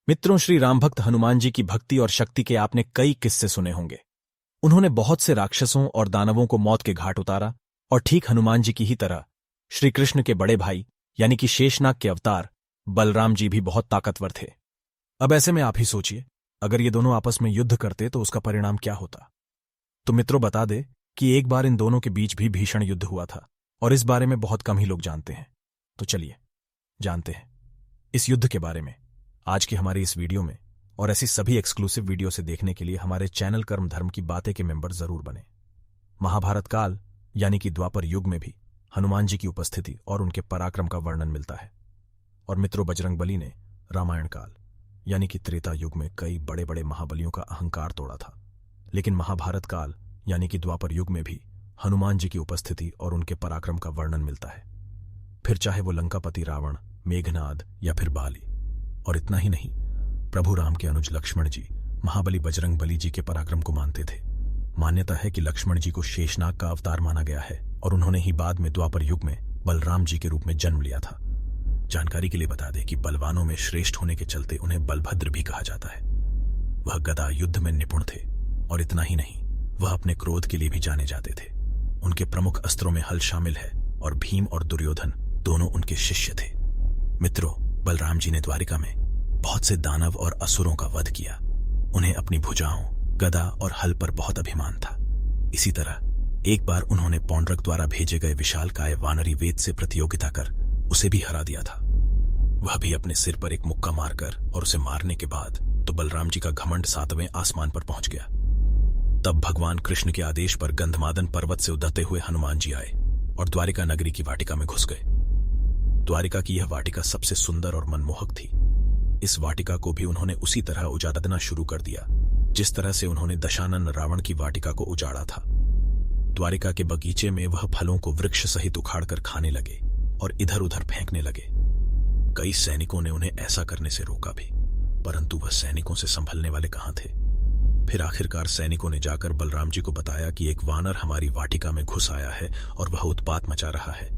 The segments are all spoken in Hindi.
मित्रों, श्री राम भक्त हनुमान जी की भक्ति और शक्ति के आपने कई किस्से सुने होंगे। उन्होंने बहुत से राक्षसों और दानवों को मौत के घाट उतारा और ठीक हनुमान जी की ही तरह श्री कृष्ण के बड़े भाई यानी कि शेषनाग के अवतार बलराम जी भी बहुत ताकतवर थे। अब ऐसे में आप ही सोचिए, अगर ये दोनों आपस में युद्ध करते तो उसका परिणाम क्या होता। तो मित्रों, बता दे कि एक बार इन दोनों के बीच भी भीषण युद्ध हुआ था और इस बारे में बहुत कम ही लोग जानते हैं। तो चलिए जानते हैं इस युद्ध के बारे में आज की हमारी इस वीडियो में। और ऐसी सभी एक्सक्लूसिव वीडियो से देखने के लिए हमारे चैनल कर्म धर्म की बातें के मेंबर जरूर बने। महाभारत काल यानी कि द्वापर युग में भी हनुमान जी की उपस्थिति और उनके पराक्रम का वर्णन मिलता है। और मित्रों, बजरंगबली ने रामायण काल यानी कि त्रेता युग में कई बड़े बड़े महाबलियों का अहंकार तोड़ा था, लेकिन महाभारत काल यानी कि द्वापर युग में भी हनुमान जी की उपस्थिति और उनके पराक्रम का वर्णन मिलता है। फिर चाहे वो लंकापति रावण, मेघनाद या फिर बाली। और इतना ही नहीं, प्रभु राम के अनुज लक्ष्मण जी महाबली बजरंगबली जी के पराक्रम को मानते थे। मान्यता है कि लक्ष्मण जी को शेषनाग का अवतार माना गया है और उन्होंने ही बाद में द्वापर युग में बलराम जी के रूप में जन्म लिया था। जानकारी के लिए बता दें कि बलवानों में श्रेष्ठ होने के चलते उन्हें बलभद्र भी कहा जाता है। वह गदा युद्ध में निपुण थे और इतना ही नहीं, वह अपने क्रोध के लिए भी जाने जाते थे। उनके प्रमुख अस्त्रों में हल शामिल है और भीम और दुर्योधन दोनों उनके शिष्य थे। मित्रों, बलराम जी ने द्वारिका में बहुत से दानव और असुरों का वध किया। उन्हें अपनी भुजाओं, गदा और हल पर बहुत अभिमान था। इसी तरह एक बार उन्होंने पौंड्रक द्वारा भेजे गए विशालकाय वानरी वेद से प्रतियोगिता कर उसे भी हरा दिया था। वह भी अपने सिर पर एक मुक्का मारकर, और उसे मारने के बाद तो बलराम जी का घमंड 7वें आसमान पर पहुंच गया। तब भगवान कृष्ण के आदेश पर गंधमादन पर्वत से उतरते हुए हनुमान जी आए और द्वारिका नगरी की वाटिका में घुस गए। द्वारिका की यह वाटिका सबसे सुंदर और मनमोहक थी। इस वाटिका को भी उन्होंने उसी तरह उजाड़ना शुरू कर दिया जिस तरह से उन्होंने दशानन रावण की वाटिका को उजाड़ा था। द्वारिका के बगीचे में वह फलों को वृक्ष सहित उखाड़कर खाने लगे और इधर उधर फेंकने लगे। कई सैनिकों ने उन्हें ऐसा करने से रोका भी, परंतु वह सैनिकों से संभलने वाले कहां थे। फिर आखिरकार सैनिकों ने जाकर बलराम जी को बताया कि एक वानर हमारी वाटिका में घुस आया है और वह उत्पात मचा रहा है।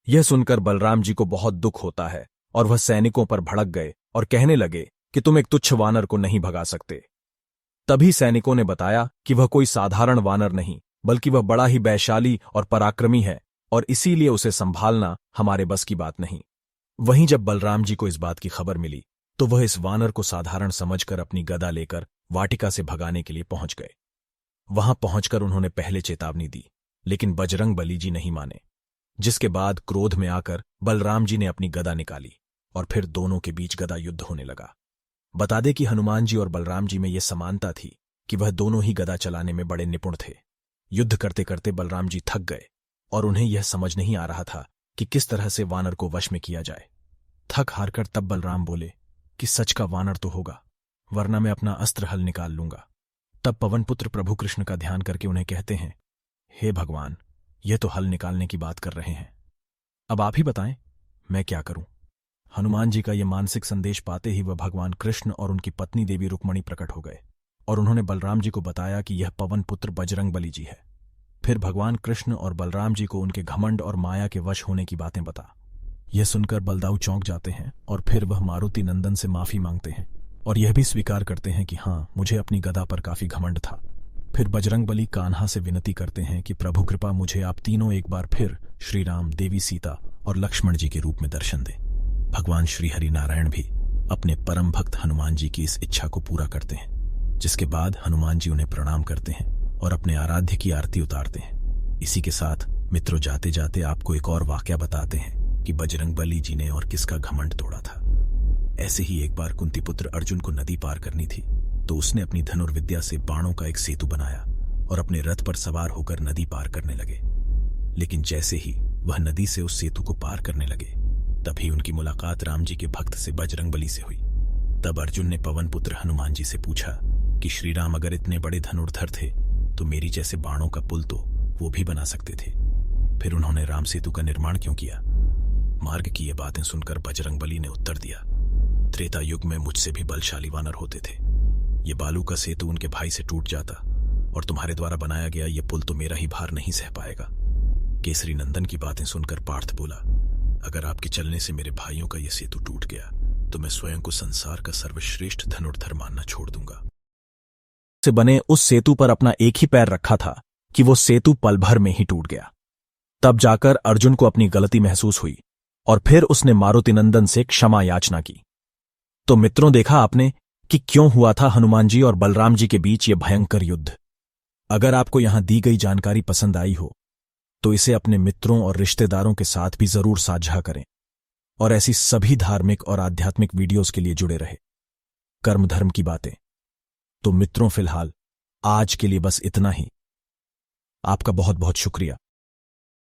यह सुनकर बलराम जी को बहुत दुख होता है और वह सैनिकों पर भड़क गए और कहने लगे कि तुम एक तुच्छ वानर को नहीं भगा सकते। तभी सैनिकों ने बताया कि वह कोई साधारण वानर नहीं, बल्कि वह बड़ा ही बलशाली और पराक्रमी है और इसीलिए उसे संभालना हमारे बस की बात नहीं। वहीं जब बलराम जी को इस बात की खबर मिली तो वह इस वानर को साधारण समझकर अपनी गदा लेकर वाटिका से भगाने के लिए पहुंच गए। वहां पहुंचकर उन्होंने पहले चेतावनी दी, लेकिन बजरंगबली जी नहीं माने, जिसके बाद क्रोध में आकर बलराम जी ने अपनी गदा निकाली और फिर दोनों के बीच गदा युद्ध होने लगा। बता दें कि हनुमान जी और बलराम जी में यह समानता थी कि वह दोनों ही गदा चलाने में बड़े निपुण थे। युद्ध करते करते बलराम जी थक गए और उन्हें यह समझ नहीं आ रहा था कि किस तरह से वानर को वश में किया जाए। थक हारकर तब बलराम बोले कि सच का वानर तो होगा, वरना मैं अपना अस्त्र हल निकाल लूंगा। तब पवनपुत्र प्रभु कृष्ण का ध्यान करके उन्हें कहते हैं, हे भगवान, यह तो हल निकालने की बात कर रहे हैं, अब आप ही बताएं मैं क्या करूं। हनुमान जी का यह मानसिक संदेश पाते ही वह भगवान कृष्ण और उनकी पत्नी देवी रुक्मणी प्रकट हो गए और उन्होंने बलराम जी को बताया कि यह पवन पुत्र बजरंगबली जी है। फिर भगवान कृष्ण और बलराम जी को उनके घमंड और माया के वश होने की बातें बता। यह सुनकर बलदाऊ चौंक जाते हैं और फिर वह मारुति नंदन से माफी मांगते हैं और यह भी स्वीकार करते हैं कि हाँ, मुझे अपनी गदा पर काफी घमंड था। फिर बजरंगबली कान्हा से विनती करते हैं कि प्रभु कृपा मुझे आप तीनों एक बार फिर श्री राम, देवी सीता और लक्ष्मण जी के रूप में दर्शन दें। भगवान श्री हरि नारायण भी अपने परम भक्त हनुमान जी की इस इच्छा को पूरा करते हैं, जिसके बाद हनुमान जी उन्हें प्रणाम करते हैं और अपने आराध्य की आरती उतारते हैं। इसी के साथ मित्रों, जाते जाते आपको एक और वाकया बताते हैं कि बजरंगबली जी ने और किसका घमंड तोड़ा था। ऐसे ही एक बार कुंती पुत्र अर्जुन को नदी पार करनी थी, तो उसने अपनी धनुर्विद्या से बाणों का एक सेतु बनाया और अपने रथ पर सवार होकर नदी पार करने लगे। लेकिन जैसे ही वह नदी से उस सेतु को पार करने लगे, तभी उनकी मुलाकात राम जी के भक्त से बजरंगबली से हुई। तब अर्जुन ने पवन पुत्र हनुमान जी से पूछा कि श्री राम अगर इतने बड़े धनुर्धर थे तो मेरी जैसे बाणों का पुल तो वो भी बना सकते थे, फिर उन्होंने राम सेतु का निर्माण क्यों किया। मार्ग की ये बातें सुनकर बजरंगबली ने उत्तर दिया, त्रेता युग में मुझसे भी बलशाली वानर होते थे। ये बालू का सेतु उनके भाई से टूट जाता और तुम्हारे द्वारा बनाया गया ये पुल तो मेरा ही भार नहीं सह पाएगा। केसरी नंदन की बातें सुनकर पार्थ बोला, अगर आपके चलने से मेरे भाइयों का ये सेतु टूट गया तो मैं स्वयं को संसार का सर्वश्रेष्ठ धनुर्धर मानना छोड़ दूंगा। से बने उस सेतु पर अपना एक ही पैर रखा था कि वो सेतु पल भर में ही टूट गया। तब जाकर अर्जुन को अपनी गलती महसूस हुई और फिर उसने मारुतिनंदन से क्षमा याचना की। तो मित्रों, देखा आपने कि क्यों हुआ था हनुमान जी और बलराम जी के बीच ये भयंकर युद्ध। अगर आपको यहां दी गई जानकारी पसंद आई हो तो इसे अपने मित्रों और रिश्तेदारों के साथ भी जरूर साझा करें और ऐसी सभी धार्मिक और आध्यात्मिक वीडियोस के लिए जुड़े रहे। कर्म धर्म की बातें। तो मित्रों, फिलहाल आज के लिए बस इतना ही। आपका बहुत बहुत शुक्रिया।